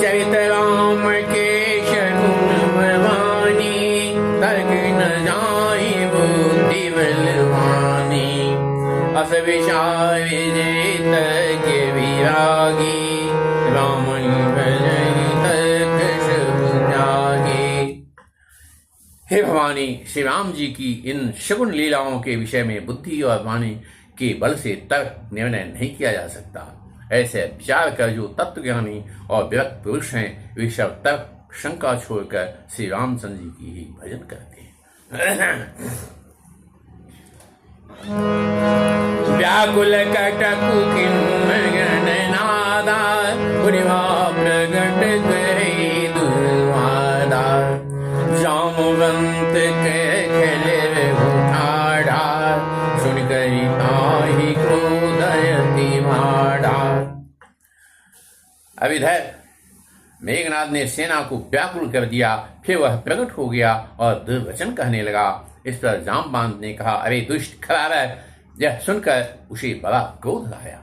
चरित राम के शगुन भवानी, तर्क न जाई बुद्धि बलवानी। अस विचार विजेत के विरागी, राम भजई तर्क शुभ जागी। हे भवानी, श्री राम जी की इन शगुन लीलाओं के विषय में बुद्धि और वाणी के बल से तर्क निर्णय नहीं किया जा सकता। ऐसे विचार कर जो तत्वज्ञानी और विरक्त पुरुष हैं, वे सब तर्क शंका छोड़कर श्री रामचंद्र जी की ही भजन करते हैं। व्याकुल कटकु किन्नर नादा, उर्वा प्रगट करे दुर्वादा। जामवंत के खेले उठाड़ा, सुन करी ताहि क्रोधयति माड़ा। अब इधर मेघनाद ने सेना को व्याकुल कर दिया, फिर वह प्रकट हो गया और दुर्वचन कहने लगा। इस पर जामवंत ने कहा, अरे दुष्ट खरार। यह सुनकर उसे बड़ा क्रोध आया।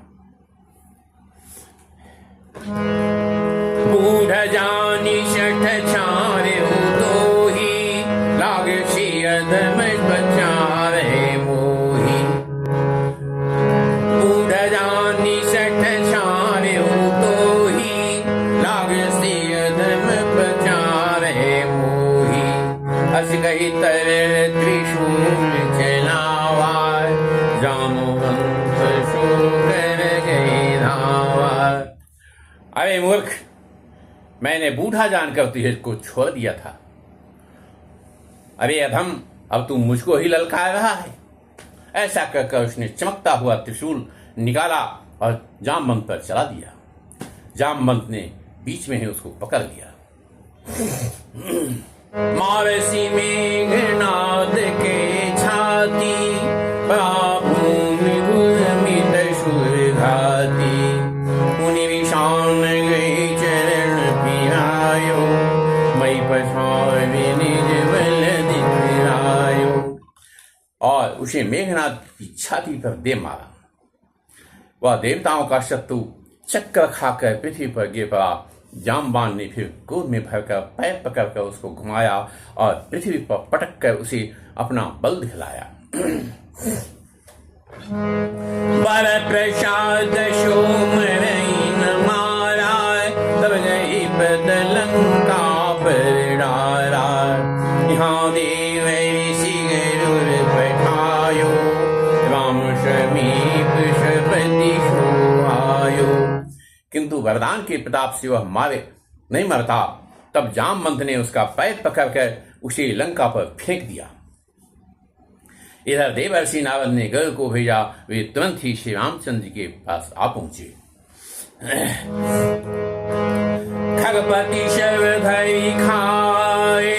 बूढ़ जानी शठ छारे तो ही, लाग अधम बचावे मोही। बूढ़ जानी शठ छारे तो ही, लाग अधम बचावे मोही। अस गई तर त्रिशूल चलावा, जामवंत सो कर गई धावा। अरे मूर्ख, मैंने बूढ़ा जानकर तुझे को छोड़ दिया था। अरे अधम, अब तू मुझको ही ललकार रहा है। ऐसा कहकर उसने चमकता हुआ त्रिशूल निकाला और जामवंत पर चला दिया। जामवंत ने बीच में ही उसको पकड़ लिया। मारसी मेघनाद के छाती, भूमि गुरमित सुर घाती। मुनि विषाण गई चरण पिरायो, मई पछावे निज बल दिखरायो। और उसे मेघनाद की छाती पर दे मारा। वह देवताओं का शत्रु चक्कर खाकर पृथ्वी पर गिर पड़ा। जामवंत ने फिर क्रोध में भरकर पैर पकड़कर उसको घुमाया और पृथ्वी पर पटक कर उसे अपना बल दिखलाया। बर प्रसाद सोमरैन मारा, तब गई बदलंका पर डारा। यहाँ देव ऋषि गरुड़ बैठायो, राम समीप सपति सोहायो। किंतु वरदान के प्रताप से वह नहीं मरता। तब जामवंत ने उसका पैर पकड़कर उसे लंका पर फेंक दिया। इधर देवर्षि नारद ने गरुड़ को भेजा। वे तुरंत ही श्री रामचंद्र जी के पास आ पहुंचे। खगपति शव धरि खाए,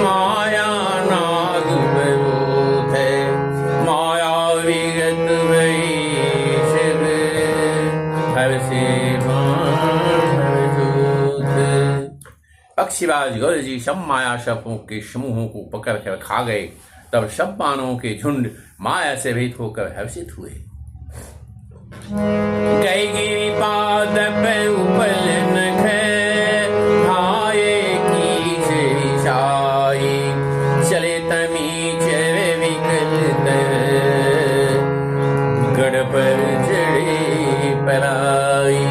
माया नाग बरोध। माया विगत भई शिव, हर से पक्षीराज गरुड़ जी सब माया सर्पों के समूहों को पकड़कर खा गए। तब सब बाणों के झुंड माया से भीत होकर हर्षित हुए। गई गिरी पाद पे उपल नख, भाये की छाई। चले तमी चरे विकल गढ़ पर चढ़े पराई।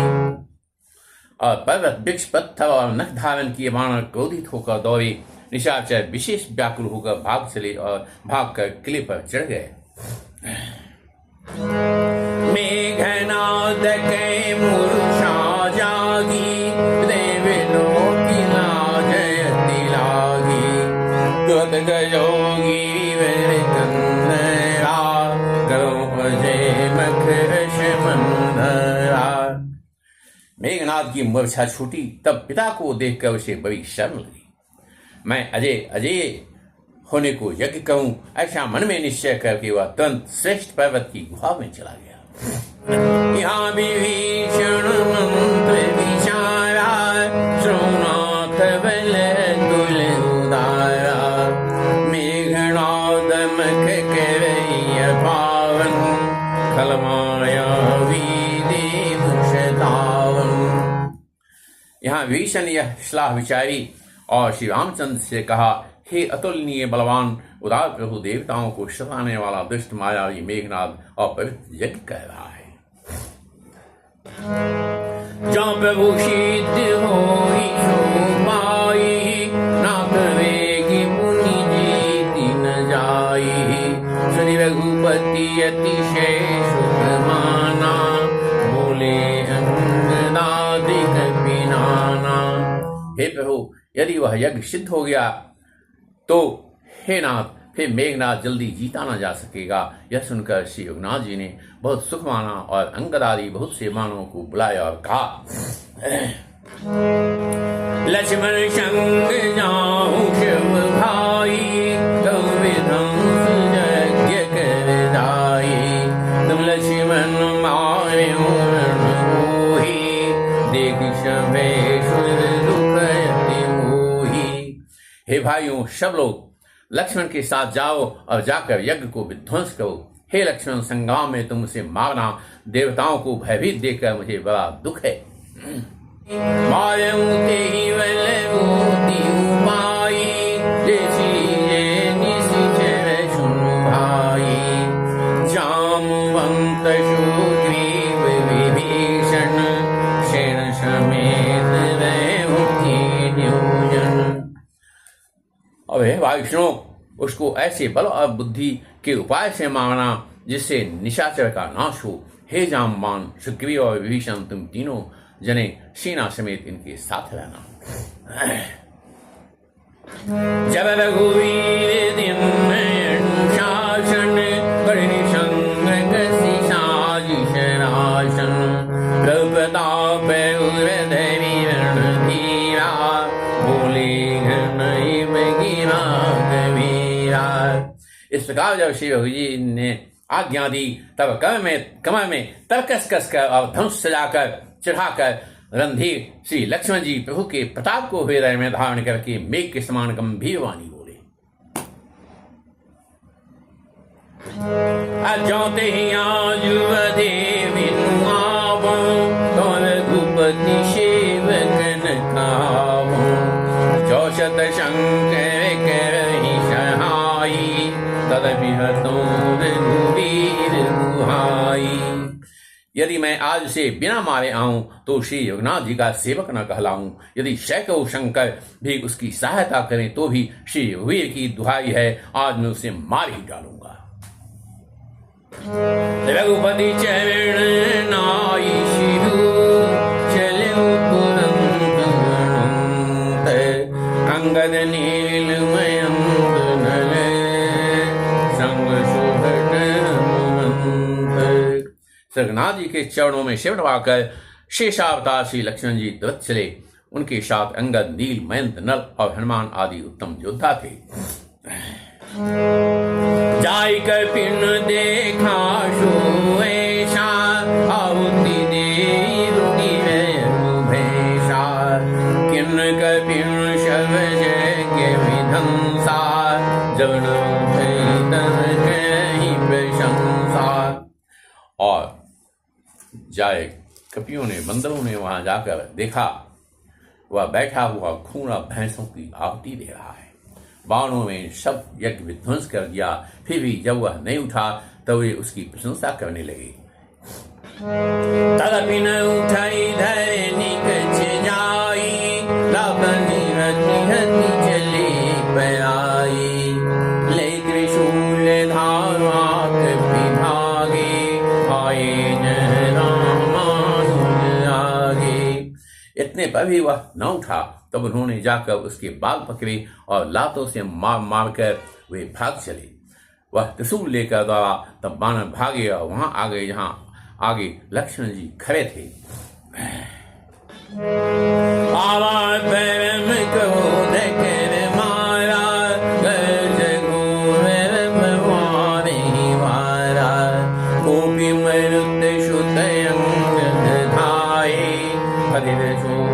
और पर्वत वृक्ष पत्थर और नख धारण किए बाण क्रोधित होकर दौड़े। निशाचर विशेष व्याकुल होकर भाग चले और भागकर किले पर चढ़ गए। मेघनाद के मूर्छा जागी, देवलो की लाजयति लागी। दुध गयोगी वर कंदरा, करो अजय मख मंदरा। मेघनाद की मूर्छा छूटी। तब पिता को देखकर उसे बड़ी शर्म लगी। मैं अजय अजय होने को यज्ञ कहूं, ऐसा मन में निश्चय करके वह तुरंत श्रेष्ठ पर्वत की गुफा में चला गया। यहाँ विभीषण मंत्र विचारा, सोनाथ बल तुल उदारा। मेघनाद मख करैया पावन, खलमाया देव शतावन। जहाँ विभीषण यह सलाह विचारी और श्री रामचंद्र से कहा, हे अतुलनीय बलवान उदार प्रभु, देवताओं को सताने वाला दुष्ट मायावी मेघनाद और पवित्र यज्ञ कह रहा है। जहाँ प्रभु सिद्ध होई शोभाई, नाथ वेगी मुनि जीति न जाई। श्री रघुपति अतिशय सुख माना, बोले अंगदादिक पिनाना। हे प्रभु, यदि वह यज्ञ सिद्ध हो गया तो हे नाथ, फिर मेघनाथ जल्दी जीता न जा सकेगा। यह सुनकर श्री रघुनाथ जी ने बहुत सुख माना और अंगद आदि बहुत से मानवों को बुलाया और कहा, लक्ष्मण संग जाऊं शिव भाई, तुम विध्वंस यज्ञ कर जाई। तुम लक्ष्मण मारे मोही, देख शमेश्वर दुख अति मोही। हे भाइयों, सब लोग लक्ष्मण के साथ जाओ और जाकर यज्ञ को विध्वंस करो। हे लक्ष्मण, संग्राम में तुम उसे मारना, देवताओं को भयभीत देखकर मुझे बड़ा दुख है। जामवंत सुग्रीव विभीषण, सेन समेत अबे वायुष्णो, उसको ऐसे बल और बुद्धि के उपाय से मारना जिससे निशाचर का नाश हो। हे जामवान सुग्रीव और विभीषण, तुम तीनों जने सेना समेत इनके साथ रहना। जब रघुवीर दिन अनुशासन, करनी संग कसी साजिश राशन। प्रताप धरी रणधीरा, बोले इस प्रकार जब श्री रघु जी ने आज्ञा दी, तब कमर में तरकस कसकर और धनुष सजाकर चढ़ाकर रणधीर श्री लक्ष्मण जी प्रभु के प्रताप को हृदय में धारण करके मेघ के समान गंभीर वाणी बोले, अजौते ही आज देवी रघुपति सेवकन खावो। चौशत शंकर करहि सहाई, तदपि हतों रघुवीर दुहाई। यदि मैं आज से बिना मारे आऊं तो श्री रघुनाथ जी का सेवक न कहलाऊं। यदि सैकड़ों शंकर भी उसकी सहायता करें तो भी श्री रघुवीर की दुहाई है, आज मैं उसे मार ही डालूंगा। रघुपति चरण नाई शिरु, चले तुरंत अनंत। अंगद नील मयंक नल, संग शोभत हनुमंत। रघुनाथ जी के चरणों में शिव नवाकर शेषावतार श्री लक्ष्मण जी तुरंत चले। उनके साथ अंगद, नील, मयंक, नल और हनुमान आदि उत्तम योद्धा थे। जाय कर पिन देखा सोएशा, आहुति दे रुकी भेषा। किन कर पिन शव यज्ञ विध्वंसा, जब तब कहीं प्रशंसा। और जाए कपियों ने, बंदरों ने वहां जाकर देखा, वह बैठा हुआ खूंटा भैंसों की आहुति दे रहा है। बाणों में सब यज्ञ विध्वंस कर दिया, फिर भी जब वह नहीं उठा तब वे उसकी प्रशंसा करने लगे। तदपि न उठाई धरनी कछ जाई, लावनी हति हति चली पराई। ले त्रिशूल धारा कपि भागे, आए रामानुज आगे। इतने पर भी वह न उठा, तब उन्होंने जाकर उसके बाल पकड़े और लातों से मार मार कर वे भाग चले। वह त्रिशूल लेकर दौड़ा, तब बानर भागे और वहां आ गए जहां आगे लक्ष्मण जी खड़े थे। आवाज परम क्रोध कर मारा, गज घोर भवानी मारा। कोपी मरुत सुत अंगद धाये, हरिर शूल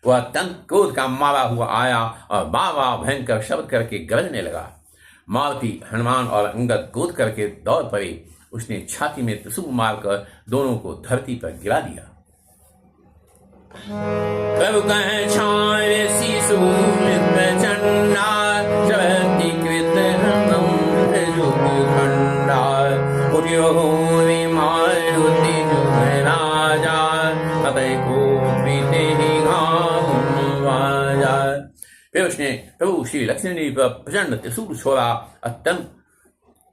वह तंग क्रोध का मारा हुआ आया और बाबा भयंकर शब्द करके गरजने लगा। मारुति, हनुमान और अंगद कूद करके दौड़ पड़े। उसने छाती में त्रिशूल मारकर दोनों को धरती पर गिरा दिया। प्रभु कह छाए शिशूल प्रचंडा शक्ति कृत खंडा उठियो मारुति राजा अतय को फिर उसने प्रभु श्री लक्ष्मण जी पर प्रचंड त्रिशूल छोड़ा। अत्यंत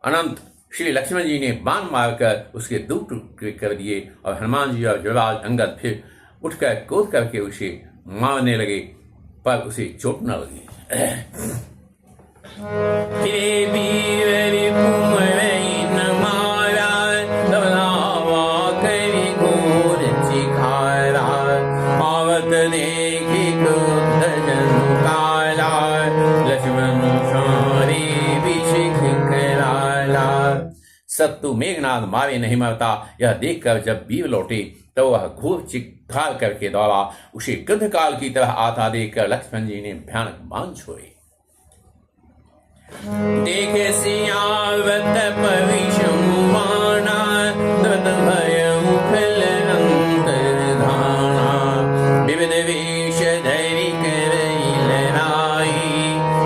अनंत श्री लक्ष्मण जी ने बाण मारकर उसके दो टुकड़े कर दिए और हनुमान जी और युवराज अंगद फिर उठकर क्रोध करके उसे मारने लगे, पर उसे चोट न लगी। सत्तु मेघनाद मारे नहीं मरता, यह देखकर जब वीर लौटे तो वह घोर चित्कार करके दौड़ा। उसे क्रुद्ध काल की तरह आता देखकर लक्ष्मण जी ने भयानक बाण छोड़े। देखे सियावत पविशंवाना दत भयं फल अंतर्धाना विविध वेश धरि करई लड़ाई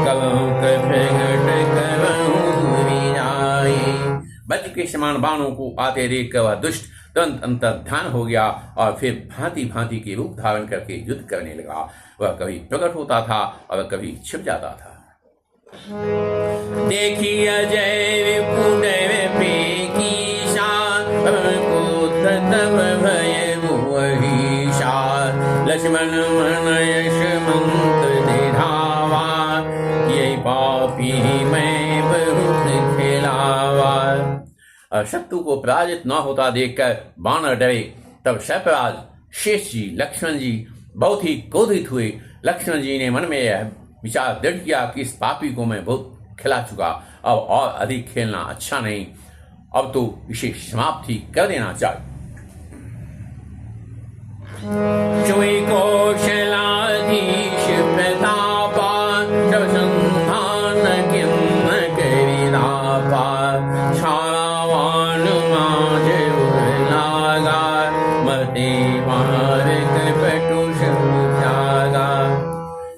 कलंक प्रगट करहु दूरी जाई। वज्र के समान बाणों को आते देखकर वह दुष्ट तुरंत अंतर्ध्यान हो गया और फिर भांति भांति के रूप धारण करके युद्ध करने लगा। वह कभी प्रकट होता था और छिप जाता था। देखी अजय विपुल पेकीशा को तब भय वहीशा लक्ष्मण मन यश मंत्र निधावा ये पापी मैं बहुत खिलावा। शत्रु को पराजित न होता देखकर बानर डरे। तब सर्पराज शेष जी लक्ष्मण जी बहुत ही क्रोधित हुए। लक्ष्मण जी ने मन में यह विचार दृढ़ किया कि इस पापी को मैं बहुत खिला चुका, अब और अधिक खेलना अच्छा नहीं, अब तो इसे समाप्ति कर देना चाहिए। कौशलाधीश प्रतापा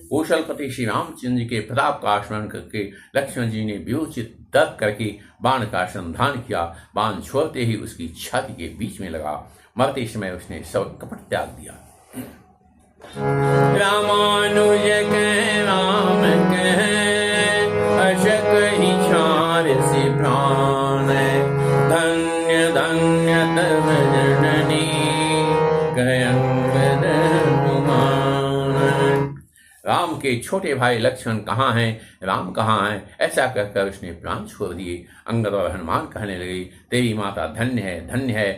कौशलपति श्री रामचंद्र के प्रताप का स्मरण करके लक्ष्मण जी ने व्योचित तर्क करके बाण का संधान किया। बाण छोड़ते ही उसकी छाती के बीच में लगा। मरते समय उसने सब कपट त्याग दिया। रामानुज कह राम कह अशक ही छार से प्राण धन्य धन्य तब जननी राम के छोटे भाई लक्ष्मण कहाँ हैं, राम कहाँ हैं, ऐसा कहकर उसने प्राण छोड़ दिए। अंगद और हनुमान कहने लगे, तेरी माता धन्य है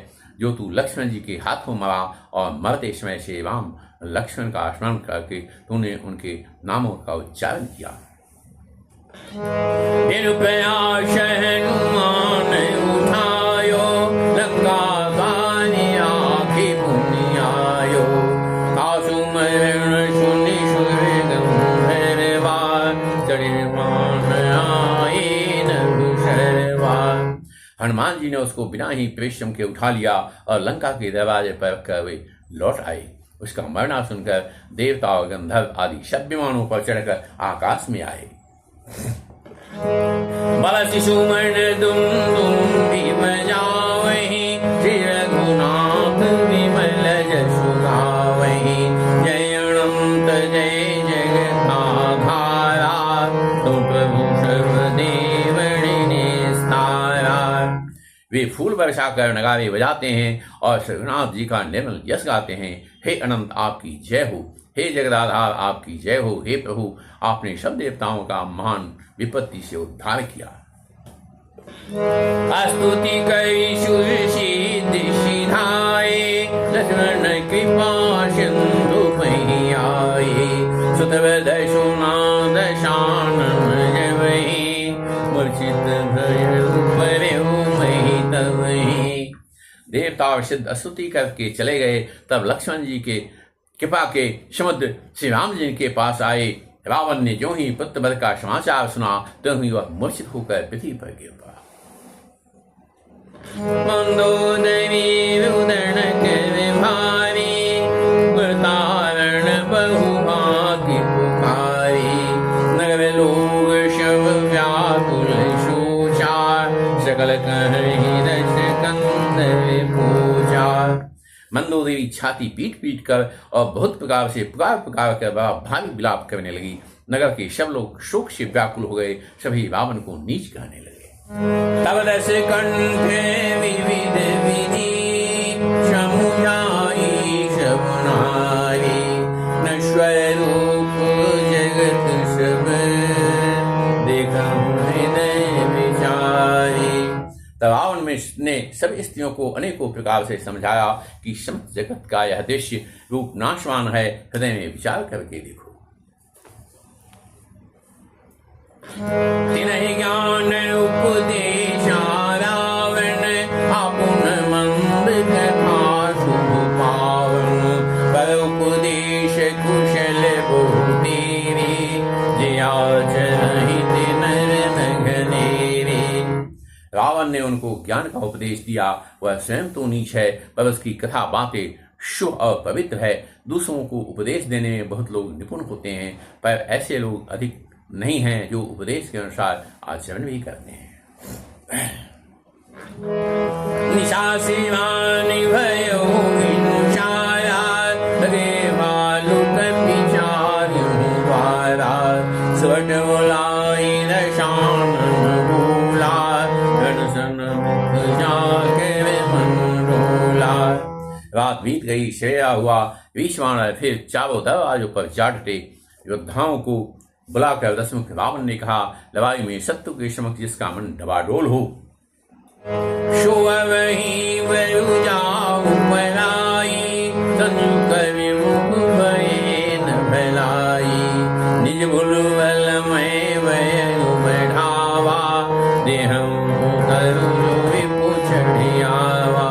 जो तू लक्ष्मण जी के हाथों मरा और मरते समय से राम लक्ष्मण का स्मरण करके तूने उनके नामों का उच्चारण किया। उठायो लंका बानी आँखी पुनियायो हनुमान जी ने उसको बिना ही परिश्रम के उठा लिया और लंका के दरवाजे पर रखकर वे लौट आए। उसका मरना सुनकर देवता और गंधर्व आदि सब विमानों पर चढ़कर आकाश में आए। बल शिशु मरण दुम बजावहि श्री रघुनाथ विमल जसु गावहि जय अनंत जय जगताधारा तुम प्रभु सर्वदेव निस्तारा। वे फूल वर्षा कर नगारे बजाते हैं और रघुनाथ जी का निर्मल यश गाते हैं। हे अनंत आपकी जय हो, हे जगदाधार आपकी जय हो। हे प्रभु आपने सब देवताओं का महान विपत्ति से उद्धार किया। स्तुति कई सुरसिद्धि सिधाए लक्ष्मण कृपा सिंधु पहि आए सुतवद सुनाद शानन जवहि मूर्छित भय उपरहु महि तवहि। देवता और सिद्ध स्तुति करके चले गए। तब लक्ष्मण जी के कृपा के समुद्र श्री राम जी के पास आए। रावण ने जो ही पुत्रवध का समाचार सुना तो ही वह मूर्छित होकर पृथ्वी पर गिर पड़ा। मंदोदरी उदरक विभारी तारण बहुभाग्य पुकारी नगर लोग शव व्याकुल शोचा सकल कहि दश कंद पूजा। मंदोदेवी छाती पीट पीट कर और बहुत प्रकार से पुकार कर बड़ा भारी विलाप करने लगी। नगर के सब लोग शोक से व्याकुल हो गए, सभी रावण को नीच कहने लगे। तब दस कंठे विविध विधि समुझाई शबनारी नश्वर रूप जगत सब देखम हृदय विचारी। तब रावण ने सब स्त्रियों को अनेकों प्रकार से समझाया कि समस्त जगत का यह दृश्य रूप नाशवान है, हृदय में विचार करके देखो। तिन्हि ज्ञान उपदेशा रावण आपुन मंद कथा शुभ पावन कर उपदेश कुशल बहु तेरे जया चरहित नर नगनेरे। रावण ने उनको ज्ञान का उपदेश दिया। वह स्वयं तो नीच है, पर उसकी कथा बातें शुभ और पवित्र है। दूसरों को उपदेश देने में बहुत लोग निपुण होते हैं, पर ऐसे लोग अधिक नहीं हैं जो उपदेश के अनुसार आचरण भी करते हैं। निशा शिवानि भयो विनुषाया रे बालुक विचार्यु द्वारा स्वट बोलाई रशानन बोला घनसन जाके मन रोला। रात बीत गई, श्रेया हुआ, विश्वान फिर चारों दरवाजों पर जा डटे। योद्धाओं को बुलाकर दशमुख रावण ने कहा, लड़ाई में शत्रु के समक्ष जिसका मन डबाडोल हो सो वही वरु जाऊ पलाई संयुक्त विमुख भये न भलाई निज भुलवल में वयु बढ़ावा देहम करु विपु चढ़ियावा।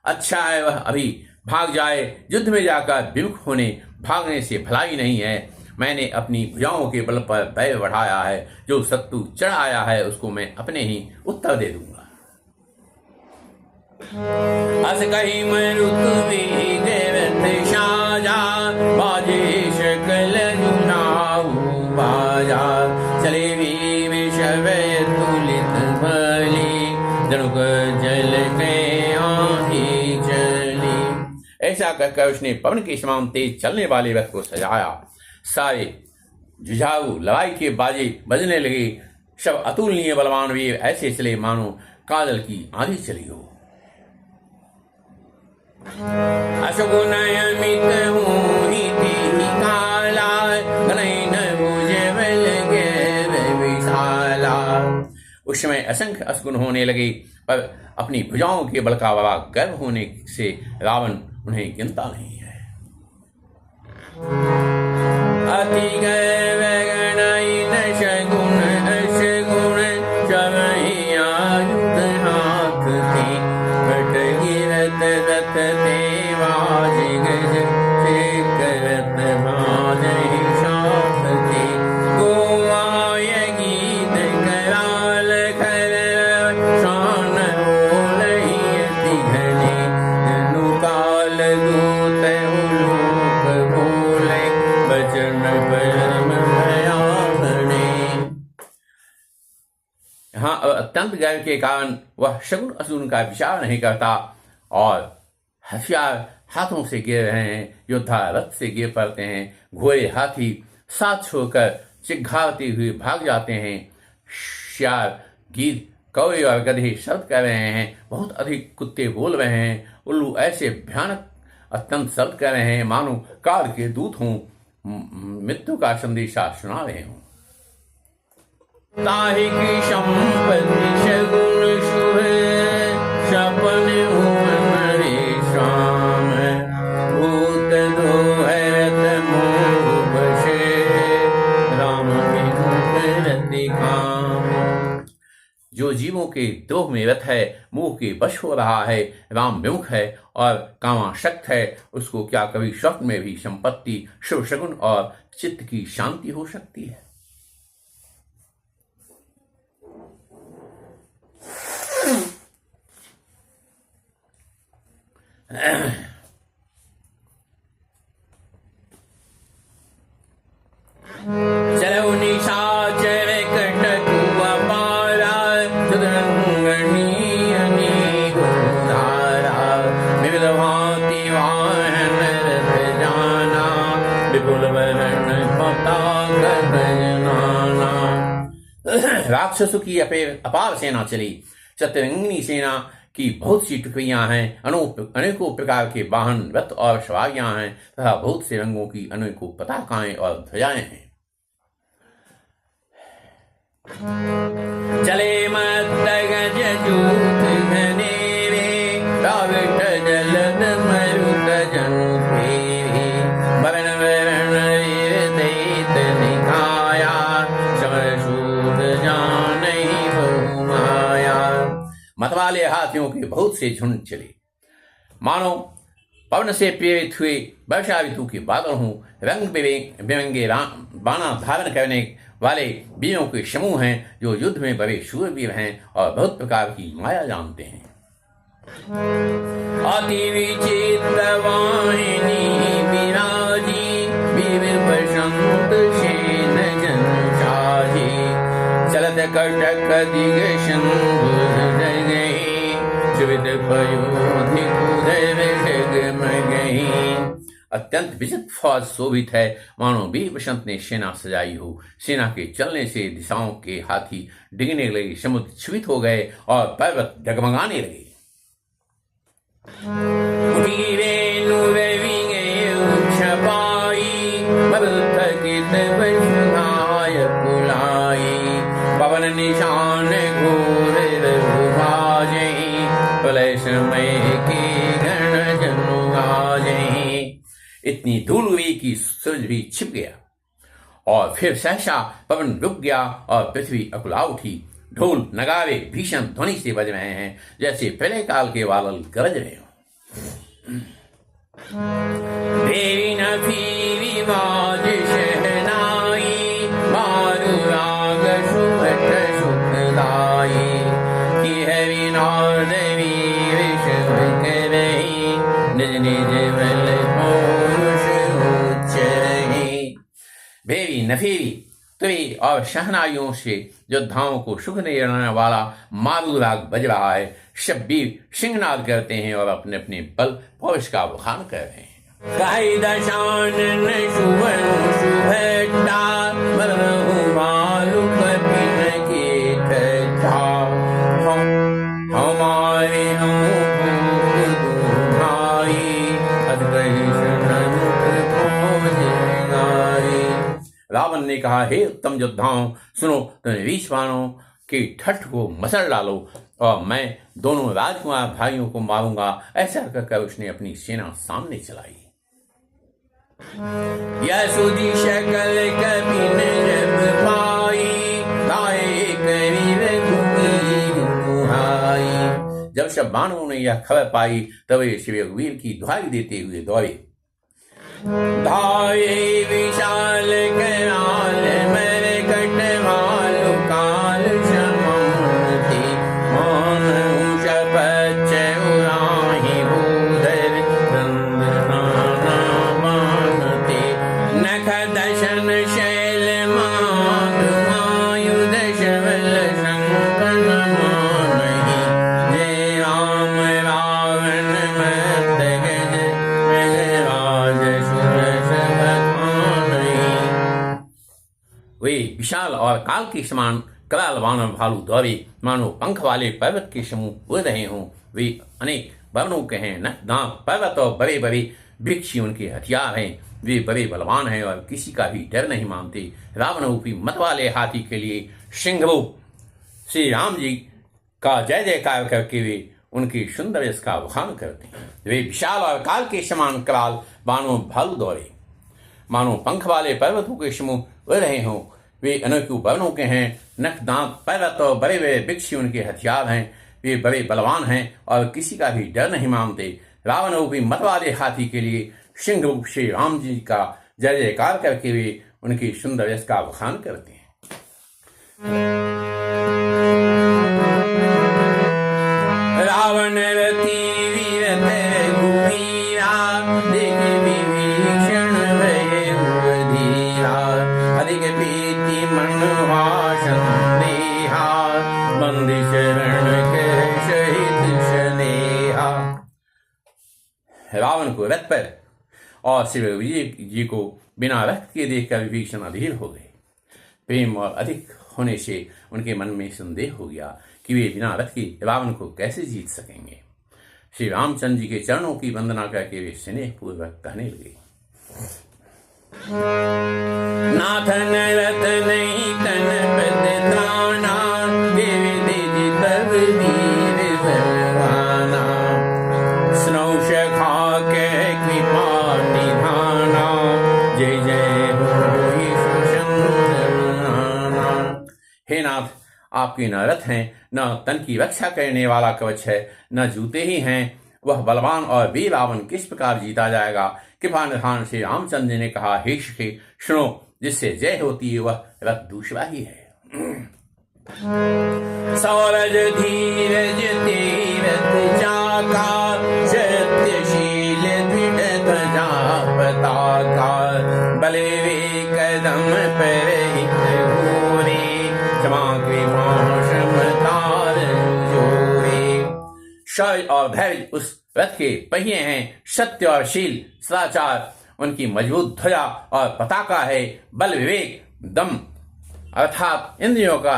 अच्छा है वह अभी भाग जाए, युद्ध में जाकर विमुख होने भागने से भलाई नहीं है। मैंने अपनी भुजाओं के बल पर भय बढ़ाया है, जो शत्रु चढ़ आया है उसको मैं अपने ही उत्तर दे दूंगा। अस कही मरुत विगत साजा बाजे शकल जुनाऊ बाजा चले भी विषव तुलित भली धनुक जल के आही चली। ऐसा कहकर उसने पवन के समान तेज चलने वाले रथ को सजाया। सारे जुझाऊ लड़ाई के बाजे बजने लगे। सब अतुलनीय बलवान वीर ऐसे चले मानो काजल की आंधी चली हो। अशुगुण अमित काला विशाला। उस समय असंख्य असगुण होने लगे, पर अपनी भुजाओं के बल का बड़ा गर्व होने से रावण उन्हें गिनता नहीं है। अति गर्व गणई न शगुन अशगुण चवहि आयुध हाथ थी बट गिरत रथ देवाज गज से करत बाजहि साथ थी गोवाय गीत कराल खर शान बोलहि अति घने जनु काल दूत उलोक बोले बचन परम भयावने। यहाँ अत्यंत गर्व के कारण वह शगुन असुन का विचार नहीं करता और हथियार हाथों से गिर रहे हैं, योद्धा रथ से गिर पड़ते हैं, घोड़े हाथी साथ छोड़कर चिघाड़ते हुए भाग जाते हैं, श्यार गिद्ध कौवे और गधे शब्द कर रहे हैं, बहुत अधिक कुत्ते बोल रहे हैं, उल्लू ऐसे भयानक अत्यंत शब्द कर रहे हैं मानो काल के दूत हों, मृत्यु का संदेशा सुना रहे हों। ताहि की संपत्ति शगुन शुभ सपन मरे शाम भूत दोहरत मोह बसे राम रति काम। जो जीवों के द्रोह में रत है, मोह के वश हो रहा है, राम विमुख है और कामाशक्त है, उसको क्या कभी स्वप्न में भी संपत्ति, शुभ शगुन और चित्त की शांति हो सकती है? चलो निशाचर कटकुआ पारा चतुरंगनी धारा विविध भांति वाहन रथ जाना विपुल वरण पताका गजनाना। राक्षसों की अपार सेना चली। चतुरंगिनी सेना की बहुत सी टुकड़ियां हैं, अनेकों प्रकार के वाहन रथ और सवारियां हैं तथा बहुत से रंगों की अनेकों पताकाएं और ध्वजाएं हैं। चले मत गज जूथ घनेरे रावट जलद मरुत जनु फेरे वरण वरण दैत निकाया समर सूद जानहि बहुमाया। मतवाले हाथियों के बहुत से झुंड चले, मानो पवन से प्रेरित हुए वर्षा ऋतु के बादल हों। रंग बिरंगे बाणा धारण करने वाले वीरों के समूह हैं जो युद्ध में बड़े शूरवीर हैं और बहुत प्रकार की माया जानते हैं। अति विचित्र वाहिनी विराजी वीर बसंत सेन जन साजी चलत कटक दिग सिंधु गई सुविध पयोधि गई। अत्यंत विचित्र फौज शोभित है, मानो वीर बसंत ने सेना सजाई हो। सेना के चलने से दिशाओं के हाथी डिगने लगे, समुद्र क्षुभित हो गए और पर्वत डगमगाने लगे। पवन निशान घोर प्रलय समय के गण जनु गाजे। इतनी धूल हुई कि सूरज भी छिप गया और फिर सहसा पवन रुक गया और पृथ्वी अकुला उठी। ढोल नगारे भीषण ध्वनि से बज रहे हैं, जैसे प्रलय काल के बादल गरज रहे हो। देवी न फीरी बाज शहनाई मारू राग सुभट सुखदाई की है विना देवी विषम करही निज निज बल पौरुष उच्च रही। भेरी नफेरी तुरी और शहनाइयों से योद्धाओं को सुख देने वाला मारू राग बज रहा है। सब वीर सिंहनाद करते हैं और अपने अपने बल पौरुष का बखान कर रहे हैं। काई दशानन सुवर्ण सुभट्टा मरहु मालु कपिन के ठट्ठा हमारे हम भाई अद्वैत रावण ने कहा, हे उत्तम योद्धाओं, सुनो, तुम वीरवानों के ठठ को मसल डालो और मैं दोनों राजकुमार भाइयों को मारूंगा। ऐसा कहकर उसने अपनी सेना सामने चलाई। यह सुधी शकल कपिन जब पाई गाये करीब दुहाई। जब सब बानवों ने यह खबर पाई तब ये शिव रघुवीर की दुहाई देते हुए दौड़े। धाये विशाल कराल मेरे कटवाल काल समूति मान शपच उराही भूधर चंद्रनाना मानते नख दशन शैल मायुध शवल संकन मानही जय राम रावण मत गज राज वे विशाल और काल के समान कराल वानर भालू दौड़े, मानो पंख वाले पर्वत के समूह उड़ रहे हों। वे अनेक वर्णों के हैं, नख दांत पर्वत और बड़े बड़े वृक्ष उनके हथियार हैं। वे बड़े बलवान हैं और किसी का भी डर नहीं मानते। रावण रूपी मत वाले हाथी के लिए सिंह रूप श्री राम जी का जय जयकार करके वे उनके सुंदर यश का बखान करते हैं। वे विशाल और काल के समान कराल वानर भालू दौड़े, मानो पंख वाले पर्वतों के समूह उड़ रहे हों। वे अनेकों वर्णों के हैं, नख दांत पर्वत और बड़े बड़े वृक्ष उनके हथियार हैं। वे बड़े बलवान हैं और किसी का भी डर नहीं मानते। रावण रूपी मत वाले हाथी के लिए सिंह रूप श्री राम जी का जय जयकार करके वे उनकी सुंदर यश का बखान करते हैं। रावण रति वीर विभीषण भय धीरा अधिक प्रीति मन भाषण देहा बंदी शरण के सहित स्नेहा। रावण को रथ पर और श्री विजय जी को बिना रथ के देखकर विभीषण अधीर हो गए। प्रेम और अधिक होने से उनके मन में संदेह हो गया कि वे बिना रथ के रावण को कैसे जीत सकेंगे। श्री रामचंद्र जी के चरणों की वंदना करके वे स्नेह पूर्वक कहने लगे, नाथन रथ नहीं तन पद त्राना देव तेज तब वीर बलवाना स्नौ सखा के कृपा निधाना जय जय होई सुशंसना। हे नाथ, आपके न रथ हैं, न तन की रक्षा करने वाला कवच है, न जूते ही हैं। वह बलवान और वीर रावण किस प्रकार जीता जाएगा। कृपा निधान से रामचंद्र जी ने कहा, हे सखे सुनो, जिससे जय होती है वह रथ दूसरा ही है। सौरज धीरज तीरथ चाका सत्यशील दृढ़ ध्वजा पताका बले वे कदम पर हित घोरे क्षमा कृपा समतार जोरे। शौर्य और धैर्य उस रथ के पहिए हैं, सत्य और शील सदाचार उनकी मजबूत ध्वजा और पताका है। बल विवेक दम अर्थात इंद्रियों का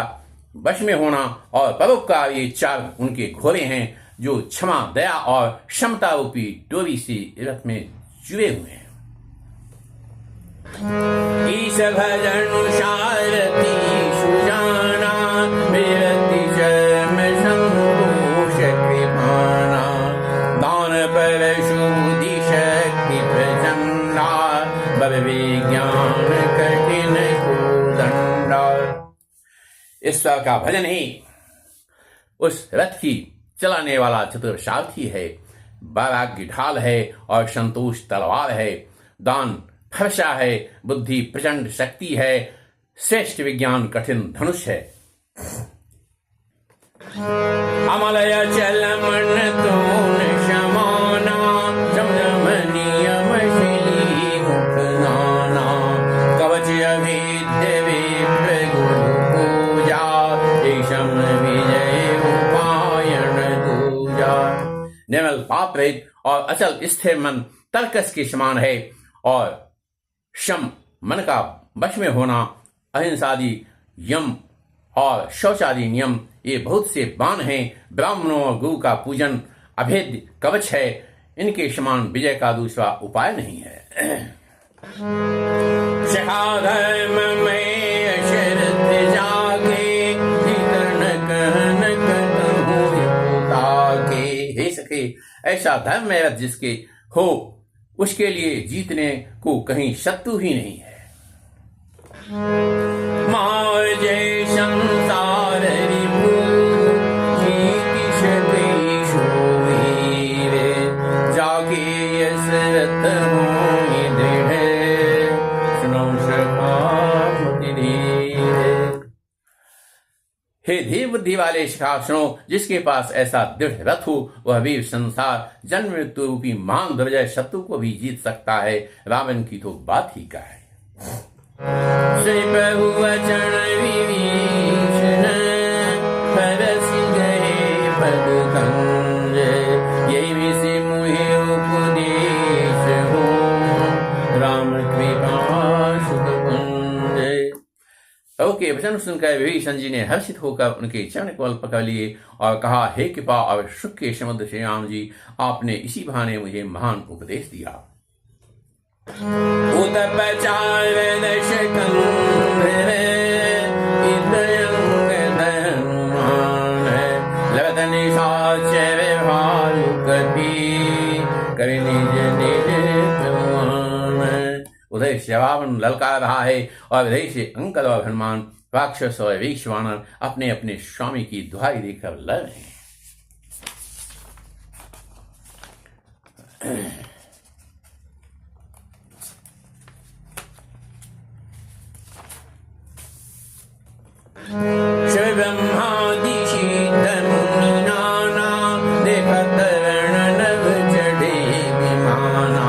वश में होना और परोपकार ये चार उनके घोड़े हैं जो क्षमा दया और क्षमता रूपी डोरी से रथ में जुड़े हुए हैं। ईश भजन सारथी सुजाना विरति शर्म संतोष कृपाना दान पर शुद्धि शक्ति प्रचंडा बल विज्ञान कठिन दंडा। ईश्वर का भजन ही उस रथ की चलाने वाला चतुर सारथी है, वैराग्य ढाल है और संतोष तलवार है, दान फरसा है, बुद्धि प्रचंड शक्ति है, श्रेष्ठ विज्ञान कठिन धनुष है। अमलय चल मन तोन समाना संयम नियम शीली मुख नाना कवच अभेद्य विप्र गुरु पूजा देशम विजय उपायन दूजा। निर्मल पाप रहित और अचल स्थिर मन तर्कस के समान है और शम मन का वश में होना, अहिंसादि यम और शौचादि नियम ये बहुत से बाण हैं। ब्राह्मणों और गुरु का पूजन अभेद्य कवच है, इनके समान विजय का दूसरा उपाय नहीं है। सखा धर्म में अशरथ जागे कहन के। हे सखे, ऐसा धर्म है जिसके हो उसके लिए जीतने को कहीं शत्रु ही नहीं है। मार जय संसार रिपु जीति शक्ति शोवीर जाके यसरत होई दृढ़ सुनो सखा मुति धीर। हे धीर बुद्धि वाले सखा सुनो, जिसके पास ऐसा दृढ़ रथ हो वह वीर संसार जन्म मृत्यु रूपी महान दुर्जय शत्रु को भी जीत सकता है। रावण की तो बात ही क्या है। श्री प्रभु वचन विभीषण परस गए पद कंज यही विषि मुहे उपदेश हो राम कृपा सुख कुंज। ओके वचन सुनकर विभीषण जी ने हर्षित होकर उनके चरण कमल पकड़ लिए और कहा, हे कृपा और सुख के समुद्र श्री राम जी, आपने इसी बहाने मुझे महान उपदेश दिया। उधर से रावण ललकार रहा है और इधर से अंकल और हनुमान राक्षस और वीक्षवानर अपने अपने स्वामी की दुहाई देकर लड़ रहे हैं। शिव ब्रह्मादि शीत मुनि नाना देखत रण नभ चढ़े विमाना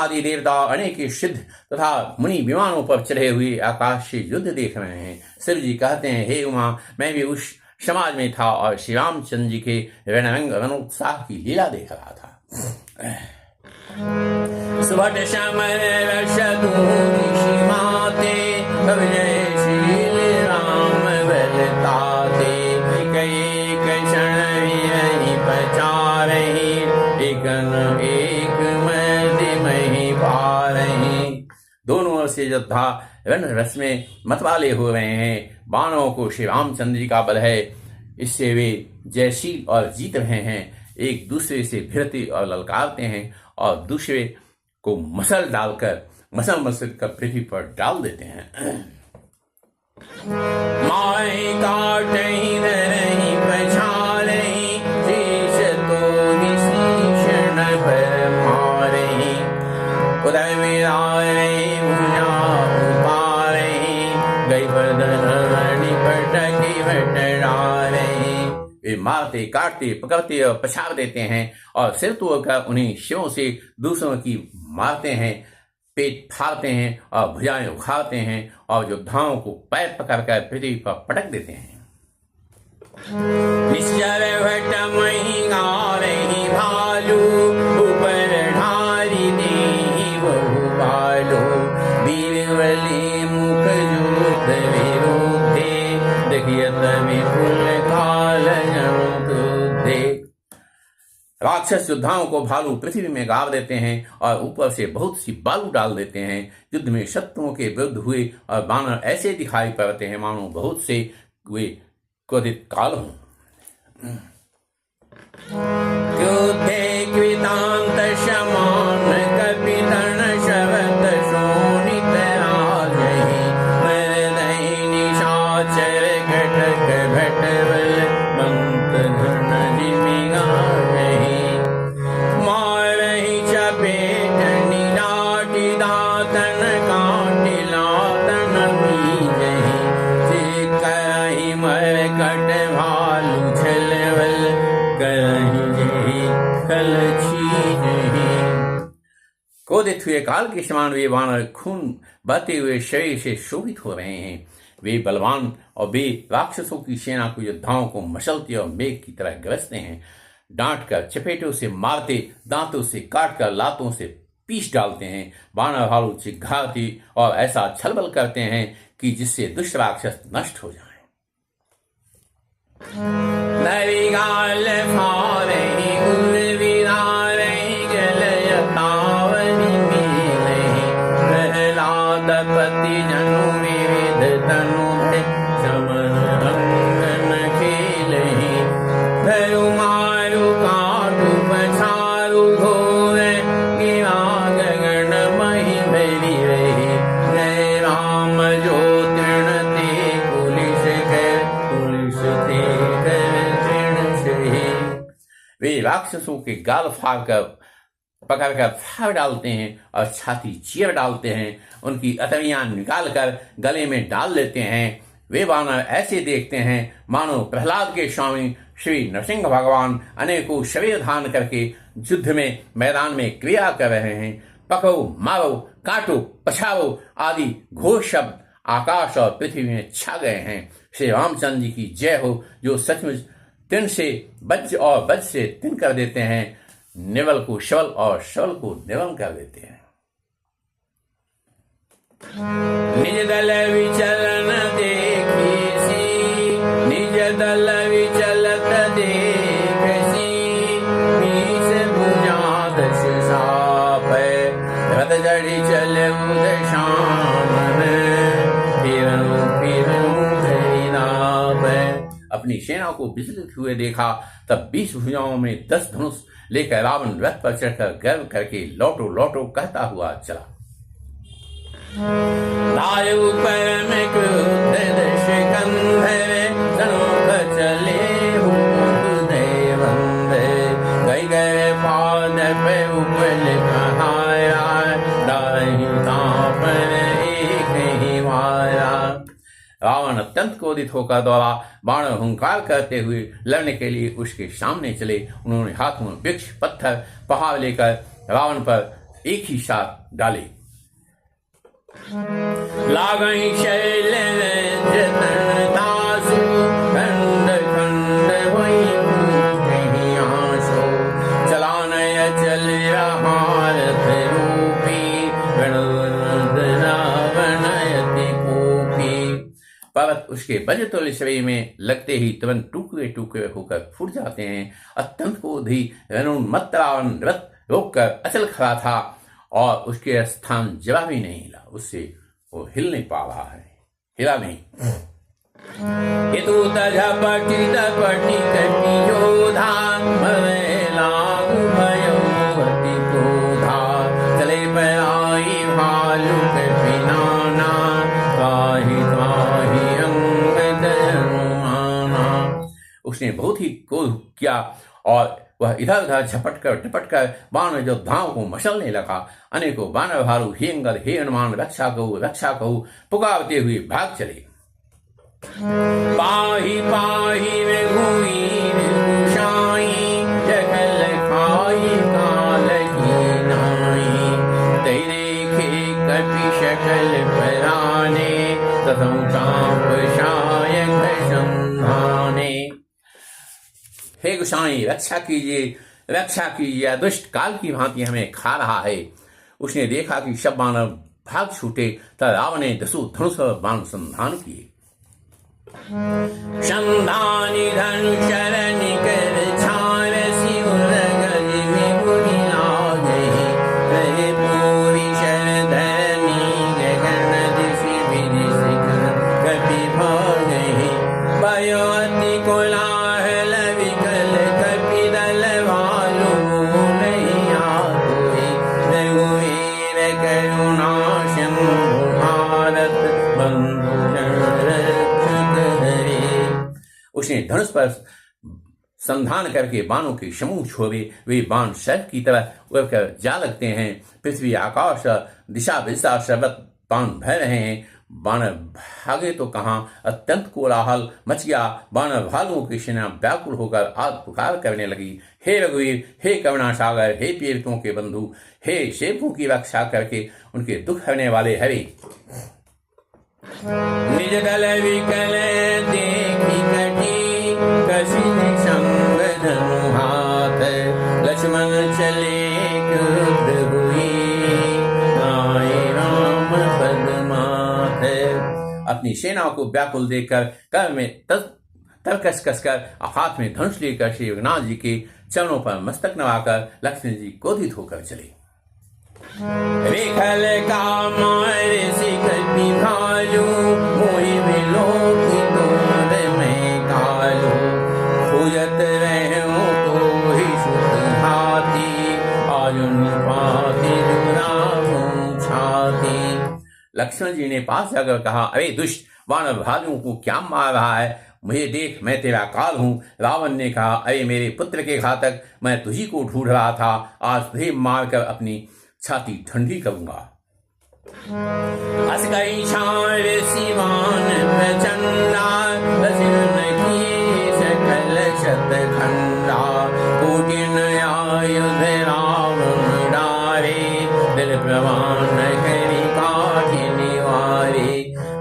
ब्रह्मादि देवता अनेक सिद्ध तथा मुनि विमानों पर चढ़े हुए आकाश से युद्ध देख रहे हैं। शिव जी कहते हैं, हे उमा, मैं भी उस समाज में था और श्री रामचंद्र जी के रणरंग रणोत्साह की लीला देख रहा था। सुभट समर रस दूरी सीमाते, अब जय श्री राम बलताते। एक क्षण यही पचारही, एक मर्द मही पारही। दोनों ओर से योद्धा रण रस में मतवाले हो रहे हैं। बाणों को श्री रामचंद्र जी का बल है, इससे वे जयशील और जीत रहे हैं। एक दूसरे से भिड़ते और ललकारते हैं और दूसरे को मसल मसल कर पृथ्वी पर डाल देते हैं। माए काटहि नरहि पछारहि, शेष तोहि शीशन पर मारहि। उदय विरारहि भुजा उतारहि, गई बदन पटकि भटरारहि। वे मारते, काटते, पकड़ते और पछाड़ देते हैं और सिर तोड़कर उन्हें शिवों से दूसरों की मारते हैं, पेट फाड़ते हैं और भुजाएं उखाड़ते हैं और योद्धाओं को पैर पकड़कर पृथ्वी पर पटक देते हैं। निश्चर भट मही गारहि भालू, ऊपर ढारी देहि बहु बालू। वीरवली मुख जोत विरोधे, देखियत विपुल काल क्रोधे। राक्षस योद्धाओं को भालू पृथ्वी में गाड़ देते हैं और ऊपर से बहुत सी बालू डाल देते हैं। युद्ध में शत्रुओं के विरुद्ध हुए और बानर ऐसे दिखाई पड़ते हैं मानो बहुत से वे क्रोधित काल हों। क्रोधे कृतांत समान, कपितन शवत शोणित राजहि। मरदहि निशाचर घटक भटबल, मंत घन जिमि गारहि। मारहि चपेट निराटि दातन, काटि लातन बीजहि। से करहि मरकट भालू छलबल, करहि जेहि खल छीजहि। क्रोधित हुए काल के समान वे वानर खून बहते हुए शरीर से शोभित हो रहे हैं। वे बलवान और वे राक्षसों की सेना को योद्धाओं को मसलते और मेघ की तरह गरजते हैं। डांट कर, चपेटों से मारते, दांतों से काटकर, लातों से पीस डालते हैं। बानर भालू चिघाड़ते और ऐसा छलबल करते हैं कि जिससे दुष्ट राक्षस नष्ट हो जाए। नरिगाल फारहि उर विरारहि, गलय तावनि मेलहि। प्रहलाद पति जनु विविध तनु थे, समन अंगन खेलहि। धरु मारु काटु पछारु घोर, गिरा गगन महि भरि रहि। जय राम जो तृण ते पुलिस कर, पुलिस ते कर तृण सही। वे राक्षसों के गाल फाड़कर पकड़कर फाड़ डालते हैं और छाती चीर डालते हैं, उनकी अतड़ियां निकालकर गले में डाल लेते हैं। वे वानर ऐसे देखते हैं मानो प्रहलाद के स्वामी श्री नरसिंह भगवान अनेकों शरीर धारण करके युद्ध में मैदान में क्रिया कर रहे हैं। पकड़ो, मारो, काटो, पछाड़ो आदि घोष शब्द आकाश और पृथ्वी में छा गए हैं। श्री रामचंद्र जी की जय हो, जो सचमुच तिन से बज्र और वज्र से तिन कर देते हैं, निवल को शवल और शवल को निवल कर देते हैं। निज दल विचलन देखी, निज दल विचलत देखी। मीस भुजा दश साप, रथ जड़ि चले उदशानन। फिरऊं फिरऊं धरि नाप। अपनी सेना को विचलित हुए देखा, तब 20 भुजाओं में 10 धनुष लेकर रावण रथ पर चढ़कर गर्व करके लौटो लौटो कहता हुआ चला। दायु परम क्रुद्ध दश कंधर, धनुष चले हृदय बंधर। गई गए पाद पे उपल कहाया, दाहि तापन एक ही मारा। रावण अत्यंत क्रोधित होकर दौड़ा, बाण हुंकार करते हुए लड़ने के लिए उसके सामने चले। उन्होंने हाथ में वृक्ष, पत्थर, पहाड़ लेकर रावण पर एक ही साथ डाले। लागई शैल तासु खंड खंड वही कहीं आसो चलानय चल हारथ रूपी रावणयति कूपी। पर्वत उसके वज्रतुल्य शरीर में लगते ही तुरंत टुकड़े टुकड़े होकर फूट जाते हैं। अत्यंत क्रोधी रणोन्मत्त रावण रथ रोककर अचल खड़ा था और उसके स्थान जरा भी नहीं हिला, उससे वो हिल नहीं पा रहा है, हिला नहीं। ये तो झपटी तपटी कटी योधा लागू भयो अति क्रोधा चले पर आई भालू के पिनाना त्राहि त्राहि अंग दयनुमाना। उसने बहुत ही क्रोध किया और वह इधर उधर झपट कर बाण योद्धाओं को मचलने लगा। अनेकों बानर भालू हे अंगद हे हनुमान रक्षा कहो पुकारते हुए भाग चले। पाही पाही वे हुई विभूषाई जगल खाई काल की नाई तेरे खे कपि शकल पराने तथम चाप शायक संधाने। हे गोसाई रक्षा कीजिए, दुष्ट काल की भांति हमें खा रहा है। उसने देखा कि सब बानर भाग छूटे तब रावण ने दसों धनुष बाण संधान किए। संधानी धनुष शरण कर छारसी उरगज विभुनि लागे रहे पूरी शरधरनी गगन दिशि विदिश कपि भागे भयो अति कोलाहल विकल कपि दल भालू नहीं आतुई रघुवीर करुणा सिंधु भारत बंधु उसने धनुष पर संधान करके बाणों के समूह छोड़े। वे बाण सर्प की तरह उड़कर जा लगते हैं। पृथ्वी आकाश दिशा विदिशा सर्वत्र बाण भय रहे हैं। बानर भागे तो कहाँ, अत्यंत कोलाहल मच गया। बानर भालुओं की सेना व्याकुल होकर आग पुकार करने लगी। हे रघुवीर, हे करुणा सागर, हे पीड़ितों के बंधु, हे सेवकों की रक्षा करके उनके दुख हरने वाले हरे। निज दल विकल देखी कटी कसिन संग धनु हाथ लक्ष्मण चले क्रुद्ध हुई आए राम पद माथ। अपनी सेनाओं को व्याकुल देखकर कर में तरकस कसकर हाथ में धनुष लेकर श्री रघुनाथ जी के चरणों पर मस्तक नवाकर लक्ष्मण जी क्रोधित होकर चले। रेखल का मारे सिकपि भालू मोहि विलोकी तोर में कालू खोजत रहूं तो ही सुत हाथी आयुन पाती जुराऊं छाती। लक्ष्मण जी ने पास जाकर कहा, अरे दुष्ट वानर भालुओं को क्या मार रहा है? मुझे देख, मैं तेरा काल हूं। रावण ने कहा, अरे मेरे पुत्र के घातक, मैं तुझी को ढूंढ रहा था। आज तुझे मारकर अपनी छाती ठंडी करूंगा। अस गई छार सिवान प्रचंडा रसिन की सकल शत खंडा कोटिन आयुध रावण डारे दिल प्रवान करी काठी निवारे।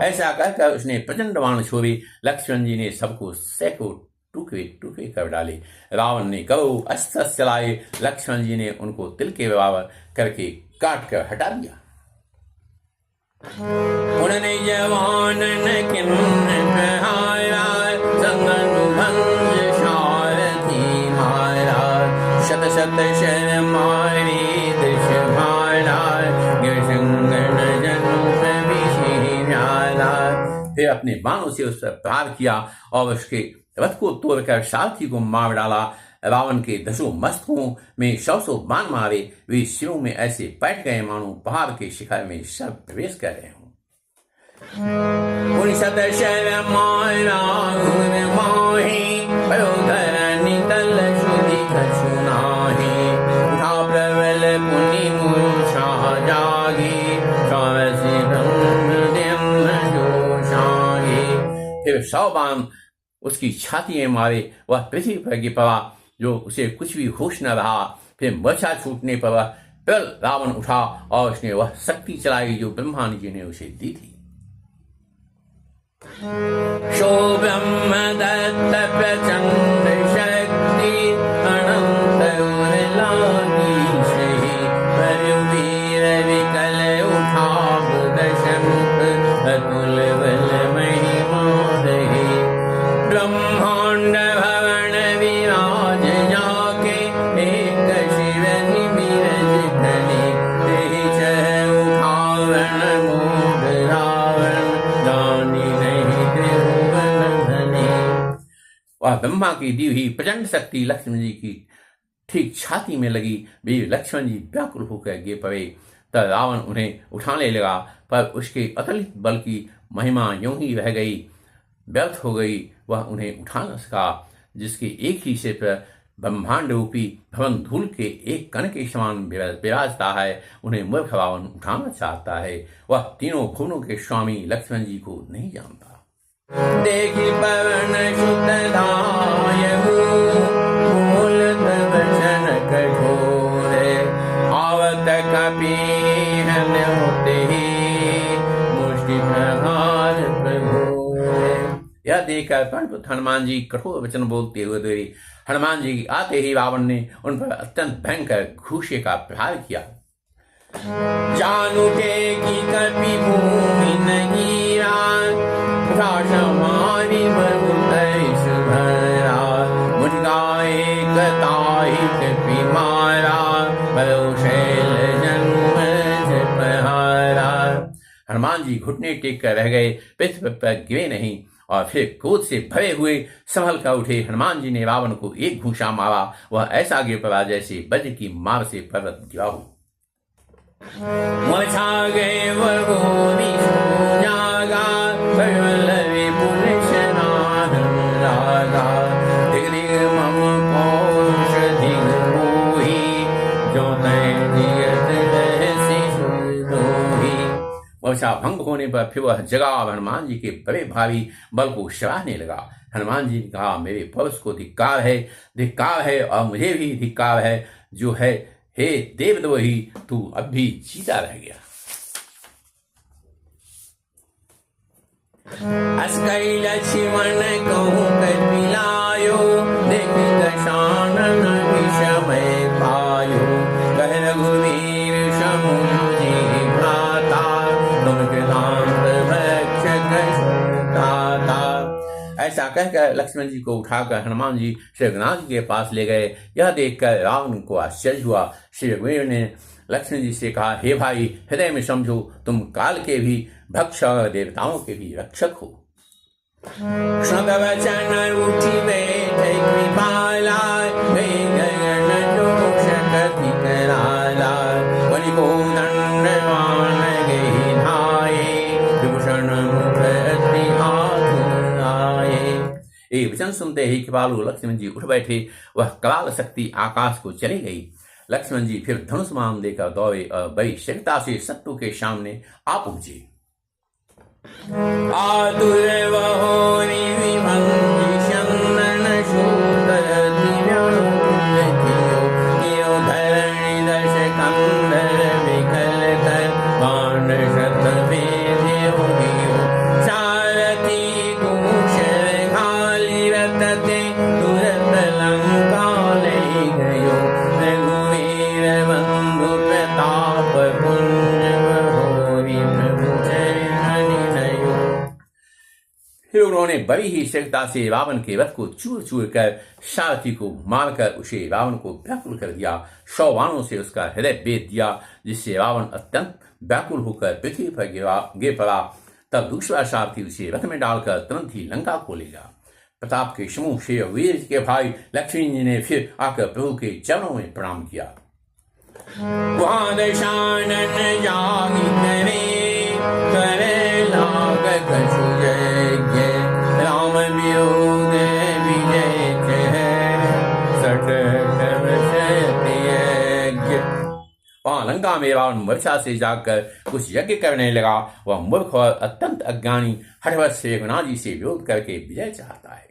ऐसा कहकर उसने प्रचंड बाण छोड़े। लक्ष्मण जी ने सबको सैकड़ों टुकड़े टुकड़े कर डाले। रावण ने करो अस्त्र चलाए। लक्ष्मण जी ने उनको तिल के बराबर करके काट कर हटा दिया। उड़ने जवान न किन्न कहारा संगनु भंज सारथी मारा शत शत शर मारे दृश भारा गिरसंगन जनु प्रविशि न्यारा। फिर अपने बाणों से उस पर प्रहार किया और उसके रथ को तोड़कर सारथी को मार डाला। रावण के दसों मस्तकों में 100 बाण मारे। वे सिरों में ऐसे बैठ गए मानो पहाड़ के शिखर में सब प्रवेश कर रहे हों। फिर 100 बाण उसकी छाती में मारे। वह पृथ्वी पर गिर पड़ा, जो उसे कुछ भी होश न रहा। फिर मूर्छा छूटने पर वह फिर रावण उठा और उसने वह शक्ति चलाई जो ब्रह्मा जी ने उसे दी थी। शो ब्रह्म दत्त प्रचंड शक्ति अनंत लागी सही परवीर विकल उठाव दशमुख अतुल बल महिमा रही ब्रह्मांड भवन विराज जाके एक शिव बिरज धनी तेहि चह उठावन मोद रावण जानी नहीं त्रिभुवन धनी। वह ब्रह्मा की दी हुई प्रचंड शक्ति लक्ष्मण जी की ठीक छाती में लगी। वीर लक्ष्मण जी व्याकुल होकर गिर पड़े। तब रावण उन्हें उठाने लगा, पर उसके अतुलित बल की महिमा यूं ही रह गई, व्यर्थ हो गई। वह उन्हें उठा न सका। जिसके एक ही सिर पर ब्रह्मांड रूपी भवन धूल के एक कण के समान विराजता है, उन्हें मूर्ख रावण उठाना चाहता है। वह तीनों भुवनों के स्वामी लक्ष्मण जी को नहीं जानता। देखी पवन सुत धायहु मूल तब वचन कठोरे आवत कपि हन होते ही मुष्टि प्रहार प्रभु। यह देखकर पंडित हनुमान जी कठोर वचन बोलते हुए देवी हनुमान जी की आते ही रावण ने उन पर अत्यंत भयंकर घूसे का प्रहार किया। जानुटे की कपि भूमि नहीं समारी सुभरा मुझगाए कताई कपि मारा शैल जन्म पहारा। हनुमान जी घुटने टेक कर रह गए, पृथ्वी पर गिरे नहीं और फिर क्रोध से भरे हुए संभल कर उठे। हनुमान जी ने रावण को एक घूंसा मारा। वह ऐसा गिर पड़ा जैसे वज्र की मार से पर्वत गिरा हो। मचा गए जागा बलवे पुलिसनाद रागा दिग दिग मम पौष दिग मोही जो तय जियत रहसी सुदोही। वर्षा भंग होने पर फिर वह जगा हनुमान जी के बड़े भारी बल को सराहने लगा। हनुमान जी ने कहा, मेरे पौष को धिक्कार है और मुझे भी धिक्कार है जो है हे देवद्रोही, तू अब भी जीता रह गया। अस्कई लक्ष्मण कहूँ कपिलायो देखी दशानन विषमय पायो कह रघुवीर समुझी भ्राता तुम कृतांत भक्षक सुताता। ऐसा कहकर लक्ष्मण जी को उठाकर हनुमान जी श्री रघुनाथ जी के पास ले गए। यह देखकर रावण को आश्चर्य हुआ। श्री रघुवीर ने लक्ष्मण जी से कहा, हे भाई, हृदय में समझो, तुम काल के भी भक्ष और देवताओं के भी रक्षक हो। वचन उठी बैठे कृपाला गगन जोश कथि कराला बलि को दंडवान गई धाये विभूषण मुख अति हाथ आए। ये वचन सुनते ही कृपालु लक्ष्मण जी उठ बैठे। वह कराल शक्ति आकाश को चली गई। लक्ष्मण जी फिर धनुष बाण देकर दौड़े और बड़ी शीघ्रता से शत्रु के सामने आ पहुंचे। आतुर बहोरी विभंगी चंदन सूतर दिव्यांकुल कियो धरणि दश कंदर विकल कर बाण शत भेद होगियो सारथी कुशल घाली रतते तुरत लंका ले गयो रघुवीर बंधु प्रताप पुण्य बहोरी प्रभु चरण नयो। फिर उन्होंने बड़ी ही शीघ्रता से रावण के रथ को चूर चूर कर सारथी को मारकर उसे रावण को व्याकुल कर दिया। 100 बाणों से उसका हृदय भेद दिया, जिससे रावण अत्यंत व्याकुल होकर पृथ्वी पर गिर पड़ा। तब दूसरा सारथी उसे रथ में डालकर तुरंत ही लंका को ले गया। प्रताप के समूह श्री वीर के भाई लक्ष्मण जी ने फिर आकर प्रभु के चरणों में प्रणाम किया। वहां दशानन जागी करे लाग कछु यज्ञ राम वियोग विजय सट यज्ञ। वहां लंका में रावण वर्षा से जाकर कुछ यज्ञ करने लगा। वह मूर्ख और अत्यंत अज्ञानी हठवश से रघुनाथ जी से विरोध करके विजय चाहता है।